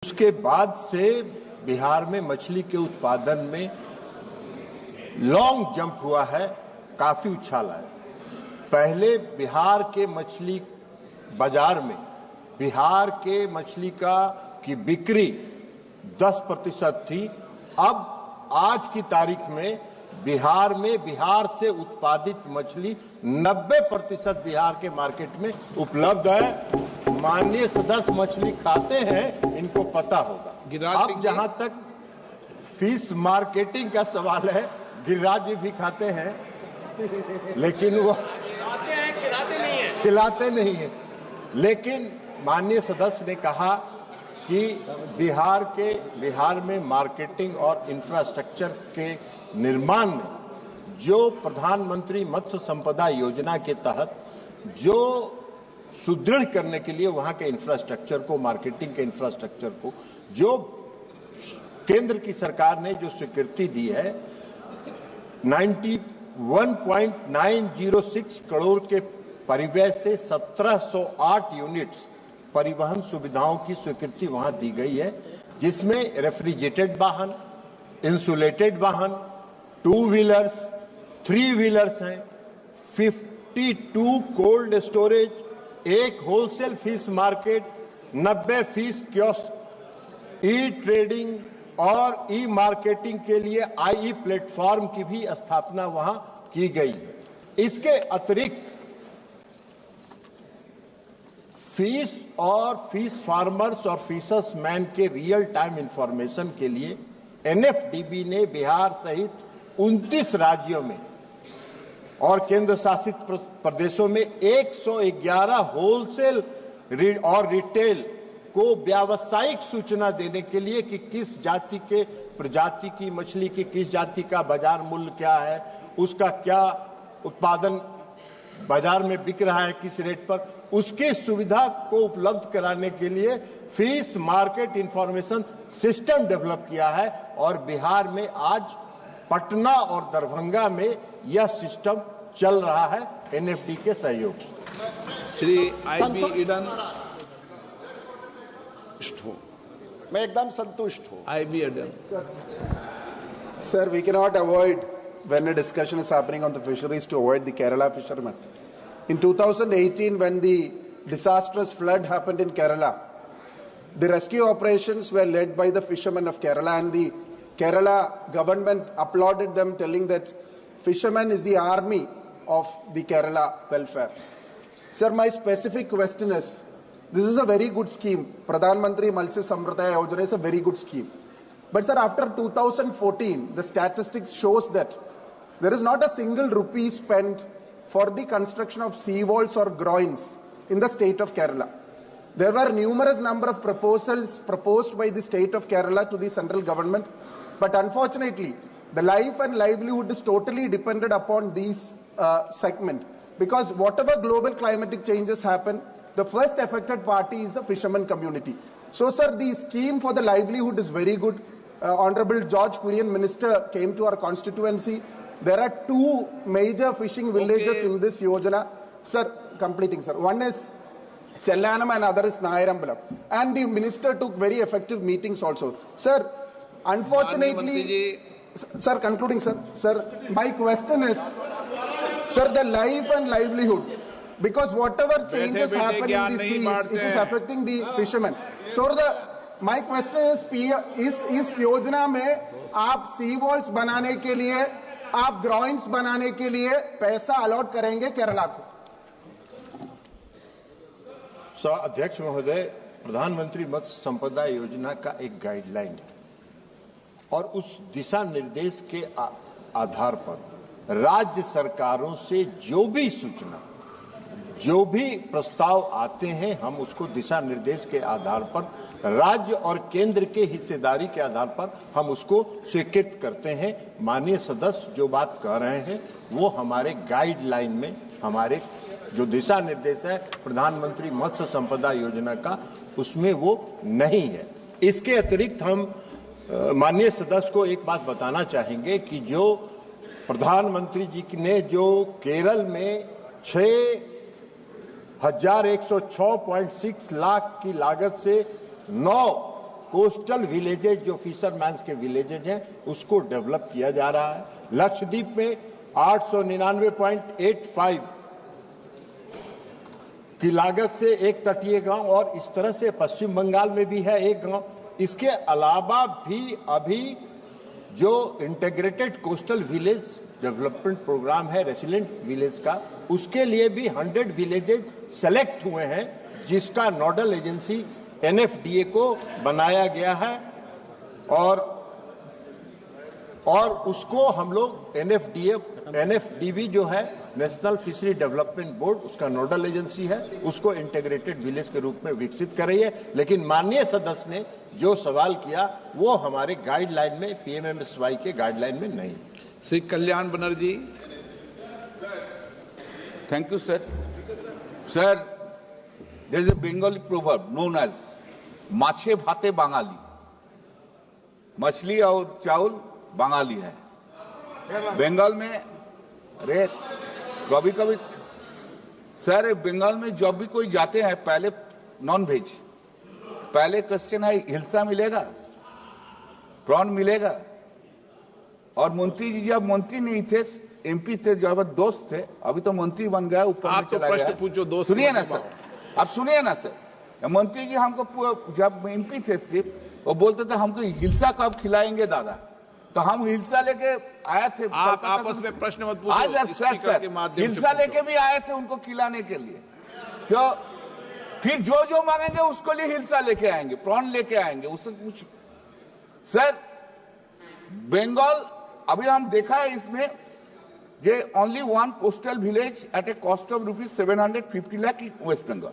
उसके बाद से बिहार में मछली के उत्पादन में लॉन्ग जंप हुआ है, काफी उछाला है। पहले बिहार के मछली बाजार में बिहार के मछली की बिक्री 10% थी। अब आज की तारीख में बिहार से उत्पादित मछली 90% बिहार के मार्केट में उपलब्ध है। माननीय सदस्य मछली खाते हैं, इनको पता होगा। अब जहां तक फिश मार्केटिंग का सवाल है, गिरिराज जी भी खाते हैं, लेकिन वो खिलाते नहीं है। लेकिन माननीय सदस्य ने कहा कि बिहार में मार्केटिंग और इंफ्रास्ट्रक्चर के निर्माण में जो प्रधानमंत्री मत्स्य संपदा योजना के तहत जो सुदृढ़ करने के लिए वहां के इंफ्रास्ट्रक्चर को, मार्केटिंग के इंफ्रास्ट्रक्चर को, जो केंद्र की सरकार ने जो स्वीकृति दी है, 91.906 करोड़ के परिव्यय से 1708 यूनिट्स परिवहन सुविधाओं की स्वीकृति वहां दी गई है, जिसमें रेफ्रिजरेटेड वाहन, इंसुलेटेड वाहन, 2 व्हीलर्स, 3 व्हीलर्स हैं, 52 cold storage, 1 wholesale fish market, 90 fish kiosk, e trading और ई मार्केटिंग के लिए आई प्लेटफॉर्म की भी स्थापना वहां की गई है। इसके अतिरिक्त फिश फार्मर्स और फिशर्स मैन के रियल टाइम इंफॉर्मेशन के लिए एनएफडीबी ने बिहार सहित 29 राज्यों में और केंद्र शासित प्रदेशों में 111 होलसेल और रिटेल को व्यावसायिक सूचना देने के लिए कि किस प्रजाति की मछली की किस जाति का बाजार मूल्य क्या है, उसका क्या उत्पादन बाजार में बिक रहा है, किस रेट पर, उसकी सुविधा को उपलब्ध कराने के लिए fish market information system develop किया है। और बिहार में आज पटना और दरभंगा में यह सिस्टम चल रहा है एनएफडी के सहयोग से। श्री आईबी ईडन, मैं एकदम संतुष्ट हूं। IB Eden, Sir, we cannot avoid, when a discussion is happening on the fisheries, to avoid the Kerala fishermen. In 2018, when the disastrous flood happened in Kerala, the rescue operations were led by the fishermen of Kerala, and the Kerala government applauded them, telling that fishermen is the army of the Kerala welfare. Sir, my specific question is, this is a very good scheme. Pradhan Mantri Matsya Sampradaya Yojana is a very good scheme. But sir, after 2014, the statistics shows that there is not a single rupee spent for the construction of seawalls or groins in the state of Kerala. There were numerous number of proposals proposed by the state of Kerala to the central government, but unfortunately, the life and livelihood is totally dependent upon these segment, because whatever global climatic changes happen, the first affected party is the fisherman community. So sir, the scheme for the livelihood is very good. Honorable George Kurian Minister came to our constituency. There are 2 major fishing villages in this Yojana. Sir, completing sir. One is Chellanam and other is Nayarambalam. And the minister took very effective meetings also. Sir, unfortunately, sir, concluding sir. Sir, my question is, sir, the life and livelihood, because whatever changes happen in the seas, it is affecting the fishermen. So my question is इस योजना में आप सी walls बनाने के लिए, आप grounds बनाने के लिए पैसा अलॉट करेंगे केरला को? अध्यक्ष महोदय, प्रधानमंत्री मत्स्य संपदा योजना का एक गाइडलाइन है और उस दिशा निर्देश के आधार पर राज्य सरकारों से जो भी सूचना, जो भी प्रस्ताव आते हैं, हम उसको दिशा निर्देश के आधार पर, राज्य और केंद्र के हिस्सेदारी के आधार पर हम उसको स्वीकृत करते हैं। माननीय सदस्य जो बात कह रहे हैं वो हमारे गाइडलाइन में, हमारे जो दिशा निर्देश है प्रधानमंत्री मत्स्य संपदा योजना का, उसमें वो नहीं है। इसके अतिरिक्त हम माननीय सदस्य को एक बात बताना चाहेंगे कि जो प्रधानमंत्री जी ने जो केरल में 6106.6 लाख की लागत से 9 कोस्टल विलेजेज जो फिशरमैन्स के विलेजेज हैं उसको डेवलप किया जा रहा है। लक्षद्वीप में 899.85 की लागत से एक तटीय गांव और इस तरह से पश्चिम बंगाल में भी है एक गांव। इसके अलावा भी अभी जो integrated coastal village development program है रेसिलेंट विलेज का, उसके लिए भी 100 विलेजेज सेलेक्ट हुए हैं जिसका नोडल एजेंसी NFDA को बनाया गया है और उसको हम लोग NFDB जो है नेशनल फिशरी डेवलपमेंट बोर्ड, उसका नोडल एजेंसी है, उसको इंटीग्रेटेड विलेज के रूप में विकसित कर रही है। लेकिन माननीय सदस्य ने जो सवाल किया वो हमारे गाइडलाइन में, PMMSY के गाइडलाइन में नहीं। Shri Kalyan Banerjee. Thank you, sir. Sir, there is a Bengali proverb known as "माछे भाते बांगाली", मछली और चावल बांगाली है। बंगाल में अरे कभी कभी सर बंगाल में जब भी कोई जाते हैं पहले नॉन वेज, पहले क्वेश्चन है हिलसा मिलेगा, प्रॉन मिलेगा। और मंत्री जी जब मंत्री नहीं थे, MP थे, जब दोस्त थे, अभी तो मंत्री बन गया, ऊपर में चला गया। पूछो दोस्त। सुनिए ना सर, अब सुनिए ना सर, मंत्री जी हमको जब MP थे सिर्फ वो बोलते थे हमको हिलसा कब खिलाएंगे दादा, तो हम हिलसा लेके आए थे। आप आपस में प्रश्न मत पूछो। आज सर हिलसा लेके भी आए थे उनको खिलाने के लिए, तो फिर जो जो मांगेंगे उसको लिए हिलसा लेके आएंगे, प्रॉन लेके आएंगे, उससे कुछ। सर बंगाल अभी हम देखा है इसमें जे only one coastal village at a cost of ₹750 lakh West Bengal.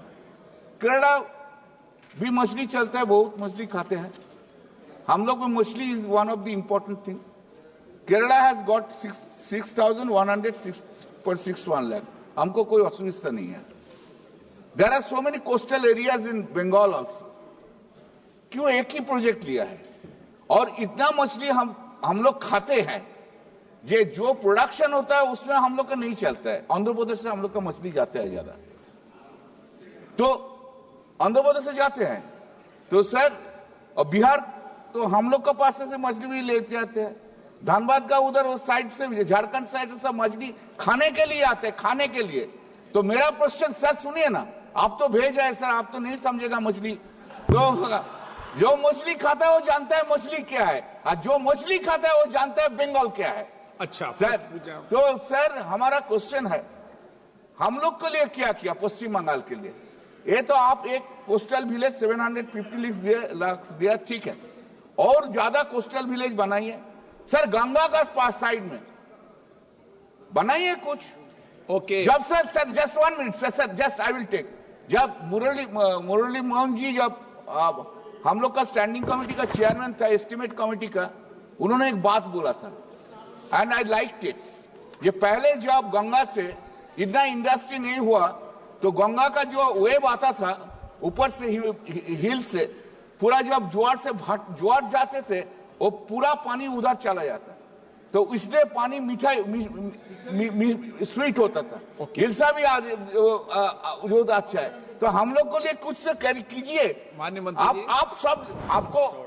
Kerala भी मछली चलता है, बहुत मछली खाते हैं हम लोग में। Machhli is one of the important thing. Kerala has got 6,106.61 lakh, हमको कोई असुविधा नहीं है। There are so many coastal areas in Bengal also. क्यों एक ही प्रोजेक्ट लिया है और इतना मछली हम लोग खाते हैं, जो प्रोडक्शन होता है उसमें हम लोग का नहीं चलता है। आंध्र प्रदेश से हम लोग का मछली जाता है ज्यादा, तो आंध्र प्रदेश से जाते हैं तो सर, और बिहार तो हम लोग के पास से मछली भी लेते आते हैं। धनबाद का उधर उस साइड से, झारखंड साइड से सब मछली खाने के लिए आते हैं, खाने के लिए। तो मेरा क्वेश्चन सर सुनिए ना, आप तो भेज आए सर, आप तो नहीं समझेगा मछली। तो जो मछली खाता है वो जानता है मछली क्या है, और जो मछली खाता है वो जानता है बंगाल क्या है। अच्छा सर, तो सर हमारा क्वेश्चन है, हम लोग के लिए क्या किया पश्चिम बंगाल के लिए? ये तो आप एक कोस्टल विलेज 750 लाख दिया, ठीक है, और ज्यादा कोस्टल विलेज बनाइए सर, गंगा का पास साइड में बनाइए कुछ। ओके जब sir just 1 minute sir, just I will take. जब मुरली मोहन जी जब हम लोग का स्टैंडिंग कमेटी का चेयरमैन था, एस्टिमेट कमेटी का, उन्होंने एक बात बोला था एंड आई लाइक्ड इट। ये पहले जब गंगा से इतना इंडस्ट्री नहीं हुआ तो गंगा का जो वेव आता था ऊपर से हिल से, पूरा जब ज्वार जाते थे वो पूरा पानी उधर चला जाता, तो इसलिए पानी मीठा स्वीट होता था। हिलसा भी जो अच्छा है, तो हम लोग को लिए कुछ से कीजिए माननीय मंत्री। आप सब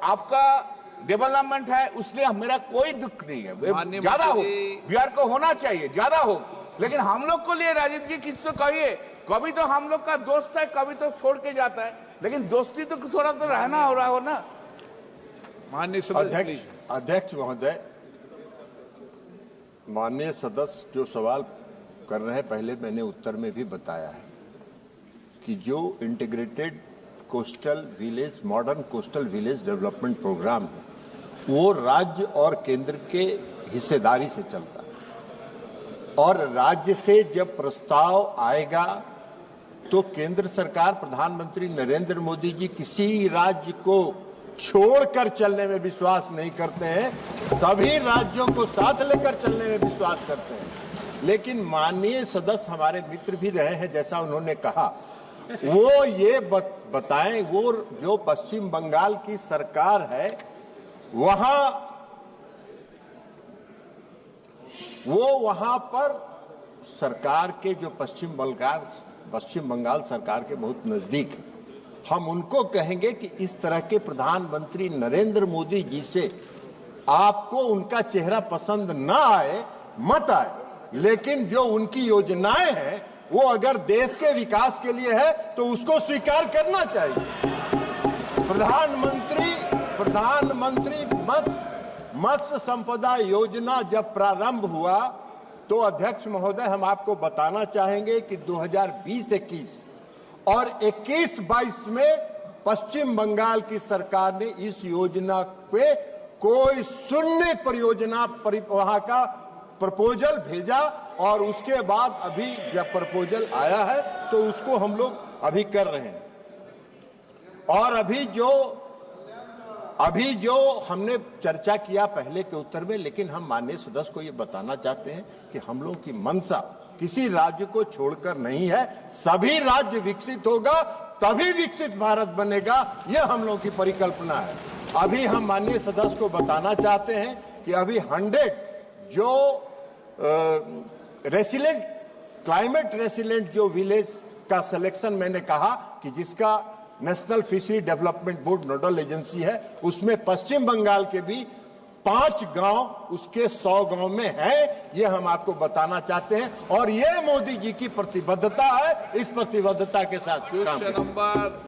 आपका डेवलपमेंट है, उसलिए मेरा कोई दुख नहीं है। ज्यादा हो, बिहार को होना चाहिए, ज्यादा हो, लेकिन हम लोग को लिए राजीव जी किससे कहिए, कभी तो हम लोग का दोस्त है, कभी तो छोड़ के जाता है, लेकिन दोस्ती तो थोड़ा तो रहना हो रहा हो ना। माननीय सदस्य। अध्यक्ष महोदय, माननीय सदस्य जो सवाल कर रहे हैं, पहले मैंने उत्तर में भी बताया है कि जो integrated coastal village, modern coastal village development program है वो राज्य और केंद्र के हिस्सेदारी से चलता है, और राज्य से जब प्रस्ताव आएगा तो केंद्र सरकार, प्रधानमंत्री नरेंद्र मोदी जी किसी राज्य को छोड़कर चलने में विश्वास नहीं करते हैं, सभी राज्यों को साथ लेकर चलने में विश्वास करते हैं। लेकिन माननीय सदस्य हमारे मित्र भी रहे हैं, जैसा उन्होंने कहा, वो ये बताएं, वो जो पश्चिम बंगाल की सरकार है वहां पर सरकार के जो पश्चिम बंगाल सरकार के बहुत नजदीक है, हम उनको कहेंगे कि इस तरह के प्रधानमंत्री नरेंद्र मोदी जी से आपको उनका चेहरा पसंद ना आए, मत आए, लेकिन जो उनकी योजनाएं हैं वो अगर देश के विकास के लिए है तो उसको स्वीकार करना चाहिए। प्रधानमंत्री मत्स्य संपदा योजना जब प्रारंभ हुआ तो अध्यक्ष महोदय हम आपको बताना चाहेंगे कि 2020-21 और 21-22 में पश्चिम बंगाल की सरकार ने इस योजना पे कोई शून्य परियोजना वहां का प्रपोजल भेजा और उसके बाद अभी जब प्रपोजल आया है तो उसको हम लोग अभी कर रहे हैं। और अभी जो हमने चर्चा किया पहले के उत्तर में, लेकिन हम माननीय सदस्य को ये बताना चाहते हैं कि हम लोगों की मंशा किसी राज्य को छोड़कर नहीं है। सभी राज्य विकसित होगा तभी विकसित भारत बनेगा, यह हम लोगों की परिकल्पना है। अभी हम माननीय सदस्य को बताना चाहते हैं कि अभी 100 जो रेसिलेंट क्लाइमेट रेसिलेंट जो विलेज का सिलेक्शन मैंने कहा कि जिसका national fishery development board nodal agency है, उसमें पश्चिम बंगाल के भी 5 गांव उसके 100 गांव में है, ये हम आपको बताना चाहते हैं। और ये मोदी जी की प्रतिबद्धता है, इस प्रतिबद्धता के साथ काम करें।